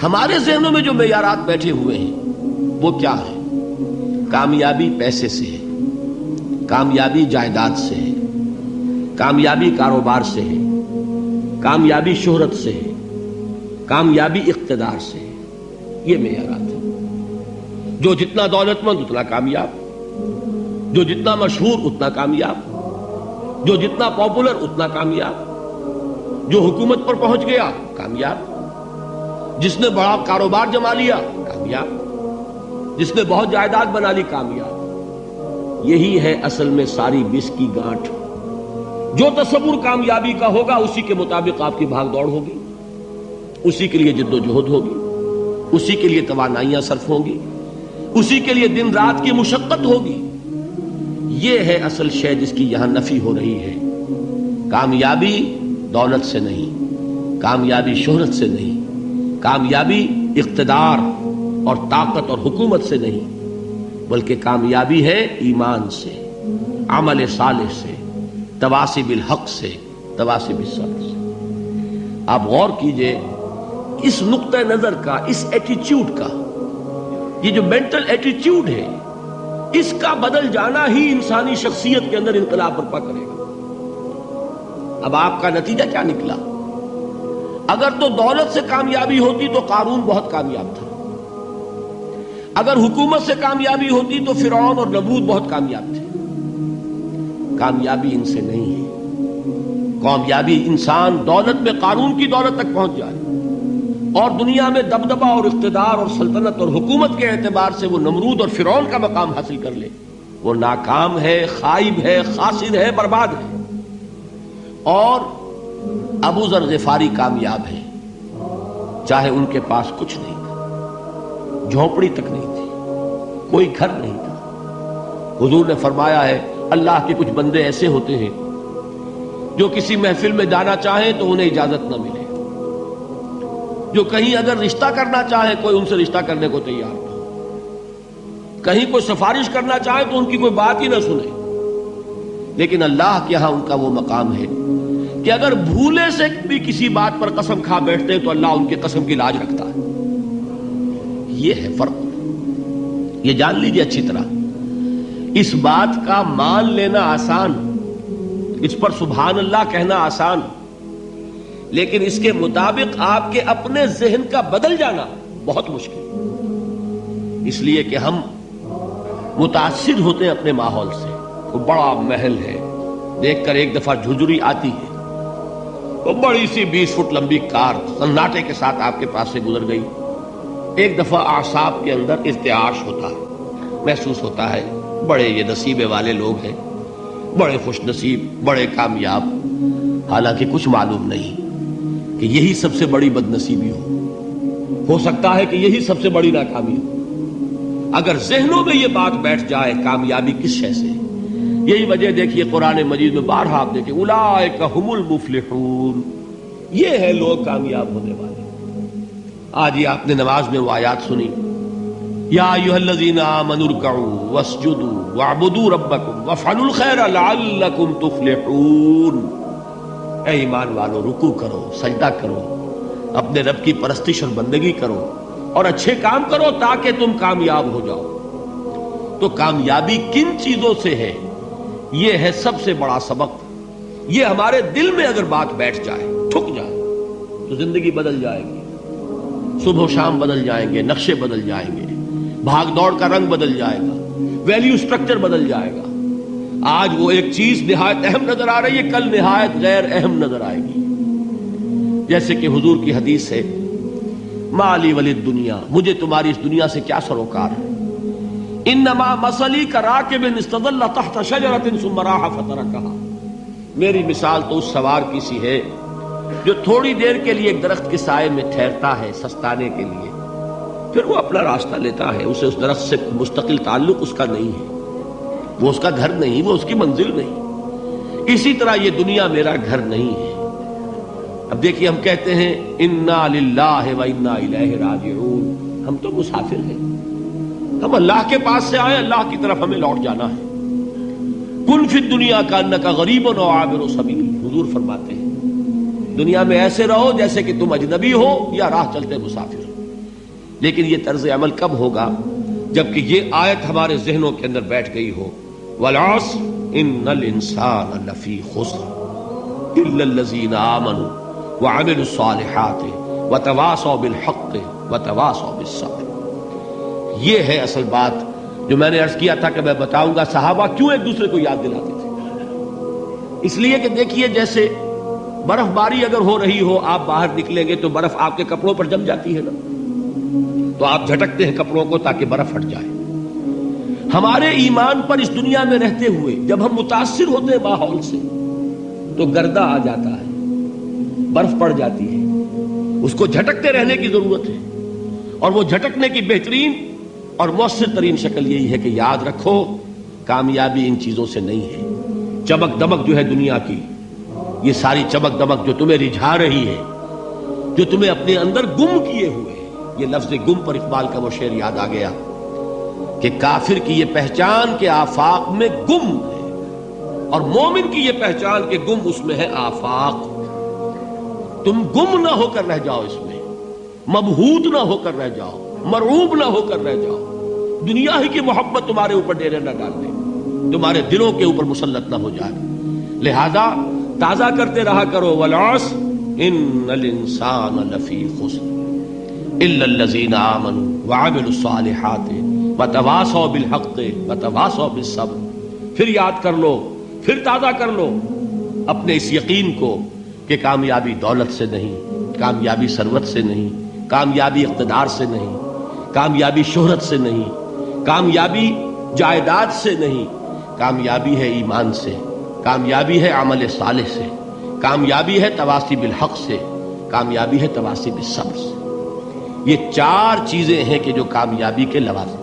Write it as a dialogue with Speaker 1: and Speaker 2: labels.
Speaker 1: ہمارے ذہنوں میں جو معیارات بیٹھے ہوئے ہیں وہ کیا ہے؟ کامیابی پیسے سے ہے، کامیابی جائیداد سے ہے، کامیابی کاروبار سے ہے، کامیابی شہرت سے ہے، کامیابی اقتدار سے ہے. یہ معیارات ہیں. جو جتنا دولت مند اتنا کامیاب، جو جتنا مشہور اتنا کامیاب، جو جتنا پاپولر اتنا کامیاب، جو حکومت پر پہنچ گیا کامیاب، جس نے بڑا کاروبار جما لیا کامیاب، جس نے بہت جائیداد بنا لی کامیاب. یہی ہے اصل میں ساری بس کی گانٹھ. جو تصور کامیابی کا ہوگا اسی کے مطابق آپ کی بھاگ دوڑ ہوگی، اسی کے لیے جد و جہد ہوگی، اسی کے لیے توانائیاں صرف ہوں گی، اسی کے لیے دن رات کی مشقت ہوگی. یہ ہے اصل شے جس کی یہاں نفی ہو رہی ہے. کامیابی دولت سے نہیں، کامیابی شہرت سے نہیں، کامیابی اقتدار اور طاقت اور حکومت سے نہیں، بلکہ کامیابی ہے ایمان سے، عمل صالح سے، تواصی بالحق سے، تواصی بالصبر سے. آپ غور کیجئے اس نقطہ نظر کا، اس ایٹیچیوڈ کا، یہ جو مینٹل ایٹیچیوڈ ہے اس کا بدل جانا ہی انسانی شخصیت کے اندر انقلاب برپا کرے گا. اب آپ کا نتیجہ کیا نکلا؟ اگر تو دولت سے کامیابی ہوتی تو قارون بہت کامیاب تھا، اگر حکومت سے کامیابی ہوتی تو فرعون اور نمرود بہت کامیاب تھے. کامیابی ان سے نہیں ہے. کامیابی انسان دولت میں قارون کی دولت تک پہنچ جائے اور دنیا میں دبدبہ اور اقتدار اور سلطنت اور حکومت کے اعتبار سے وہ نمرود اور فرعون کا مقام حاصل کر لے، وہ ناکام ہے، خائب ہے، خاسر ہے، برباد ہے. اور ابو ذر غفاری کامیاب ہے، چاہے ان کے پاس کچھ نہیں تھا، جھونپڑی تک نہیں تھی، کوئی گھر نہیں تھا. حضور نے فرمایا ہے اللہ کے کچھ بندے ایسے ہوتے ہیں جو کسی محفل میں جانا چاہیں تو انہیں اجازت نہ ملے، جو کہیں اگر رشتہ کرنا چاہے کوئی ان سے رشتہ کرنے کو تیار نہ، کہیں کوئی سفارش کرنا چاہے تو ان کی کوئی بات ہی نہ سنے. لیکن اللہ کے ہاں ان کا وہ مقام ہے کہ اگر بھولے سے بھی کسی بات پر قسم کھا بیٹھتے ہیں تو اللہ ان کی قسم کی لاج رکھتا ہے. یہ ہے فرق. یہ جان لیجیے اچھی طرح. اس بات کا مان لینا آسان، اس پر سبحان اللہ کہنا آسان، لیکن اس کے مطابق آپ کے اپنے ذہن کا بدل جانا بہت مشکل. اس لیے کہ ہم متاثر ہوتے ہیں اپنے ماحول سے. وہ بڑا محل ہے، دیکھ کر ایک دفعہ جھجری آتی ہے، وہ بڑی سی 20 فٹ لمبی کار سناٹے کے ساتھ آپ کے پاس سے گزر گئی. ایک دفعہ اعصاب کے اندر ارتعاش ہوتا ہے، محسوس ہوتا ہے بڑے یہ نصیبے والے لوگ ہیں، بڑے خوش نصیب، بڑے کامیاب. حالانکہ کچھ معلوم نہیں کہ یہی سب سے بڑی بد نصیبی ہو سکتا ہے کہ یہی سب سے بڑی ناکامی ہو. اگر ذہنوں میں یہ بات بیٹھ جائے کامیابی کس شے سے. یہی وجہ دیکھیے قرآن مجید میں بارہا آپ دیکھیں اولئک ھم المفلحون، یہ ہے لوگ کامیاب ہونے والے. آج یہ آپ نے نماز میں وہ آیات سنی، یا ایھا الذین آمنوا ارکعوا واسجدوا واعبدوا ربکم وافعلوا الخیر لعلکم تفلحون. اے ایمان والو، رکوع کرو، سجدہ کرو، اپنے رب کی پرستش اور بندگی کرو اور اچھے کام کرو تاکہ تم کامیاب ہو جاؤ. تو کامیابی کن چیزوں سے ہے؟ یہ ہے سب سے بڑا سبق. یہ ہمارے دل میں اگر بات بیٹھ جائے، ٹھک جائے، تو زندگی بدل جائے گی. صبح و شام بدل جائیں گے، نقشے بدل جائیں گے، بھاگ دوڑ کا رنگ بدل جائے گا، ویلیو سٹرکچر بدل جائے گا. آج وہ ایک چیز نہایت اہم نظر آ رہی ہے، کل نہایت غیر اہم نظر آئے گی. جیسے کہ حضور کی حدیث ہے، مالی ولی الدنیا، مجھے تمہاری اس دنیا سے کیا سروکار ہے. انما مثلی کراکب استظل تحت شجرۃ ثم راح فترکھا. میری مثال تو اس سوار کی سی ہے جو تھوڑی دیر کے لیے ایک درخت کے سائے میں ٹھہرتا ہے سستانے کے لیے، پھر وہ اپنا راستہ لیتا ہے. اسے اس درخت سے مستقل تعلق اس کا نہیں ہے، وہ اس کا گھر نہیں، وہ اس کی منزل نہیں. اسی طرح یہ دنیا میرا گھر نہیں ہے. اب دیکھیے ہم کہتے ہیں انا للہ و انا الیہ راجعون، ہم تو مسافر ہیں، ہم اللہ کے پاس سے آئے، اللہ کی طرف ہمیں لوٹ جانا ہے. کن فی الدنیا کانک غریب و عابر سبیل، حضور فرماتے ہیں دنیا میں ایسے رہو جیسے کہ تم اجنبی ہو یا راہ چلتے مسافر. لیکن یہ طرز عمل کب ہوگا؟ جبکہ یہ آیت ہمارے ذہنوں کے اندر بیٹھ گئی ہو، والعصر ان الانسان لفی خسر الا الذین آمنوا وعملوا الصالحات وتواصوا بالحق وتواصوا بالصبر۔ یہ ہے اصل بات جو میں نے عرض کیا تھا کہ میں بتاؤں گا صحابہ کیوں ایک دوسرے کو یاد دلاتے تھے۔ اس لیے کہ دیکھیے جیسے برف باری اگر ہو رہی ہو، آپ باہر نکلیں گے تو برف آپ کے کپڑوں پر جم جاتی ہے نا، تو آپ جھٹکتے ہیں کپڑوں کو تاکہ برف ہٹ جائے۔ ہمارے ایمان پر اس دنیا میں رہتے ہوئے جب ہم متاثر ہوتے ہیں ماحول سے تو گردہ آ جاتا ہے، برف پڑ جاتی ہے، اس کو جھٹکتے رہنے کی ضرورت ہے۔ اور وہ جھٹکنے کی بہترین اور مؤثر ترین شکل یہی ہے کہ یاد رکھو کامیابی ان چیزوں سے نہیں ہے۔ چمک دمک جو ہے دنیا کی، یہ ساری چمک دمک جو تمہیں رجھا رہی ہے، جو تمہیں اپنے اندر گم کیے ہوئے، یہ لفظ گم پر اقبال کا وہ شعر یاد آ گیا کہ کافر کی یہ پہچان کے آفاق میں گم ہے، اور مومن کی یہ پہچان کے گم اس میں ہے آفاق۔ تم گم نہ ہو کر رہ جاؤ، اس میں مبہوت نہ ہو کر رہ جاؤ، مرعوب نہ ہو کر رہ جاؤ، دنیا ہی کی محبت تمہارے اوپر ڈیرے نہ ڈال دے، تمہارے دلوں کے اوپر مسلط نہ ہو جائے۔ لہذا تازہ کرتے رہا کرو، والعصر ان الانسان لفی خسر الا الذین آمنوا وعملوا الصالحات وتواصوا بالحق وتواصوا بالصبر۔ پھر یاد کر لو، پھر تازہ کر لو اپنے اس یقین کو کہ کامیابی دولت سے نہیں، کامیابی ثروت سے نہیں، کامیابی اقتدار سے نہیں، کامیابی شہرت سے نہیں، کامیابی جائیداد سے نہیں، کامیابی ہے ایمان سے، کامیابی ہے عمل صالح سے، کامیابی ہے تواصی بالحق سے، کامیابی ہے تواصی بالصبر سے۔ یہ چار چیزیں ہیں کہ جو کامیابی کے لوازم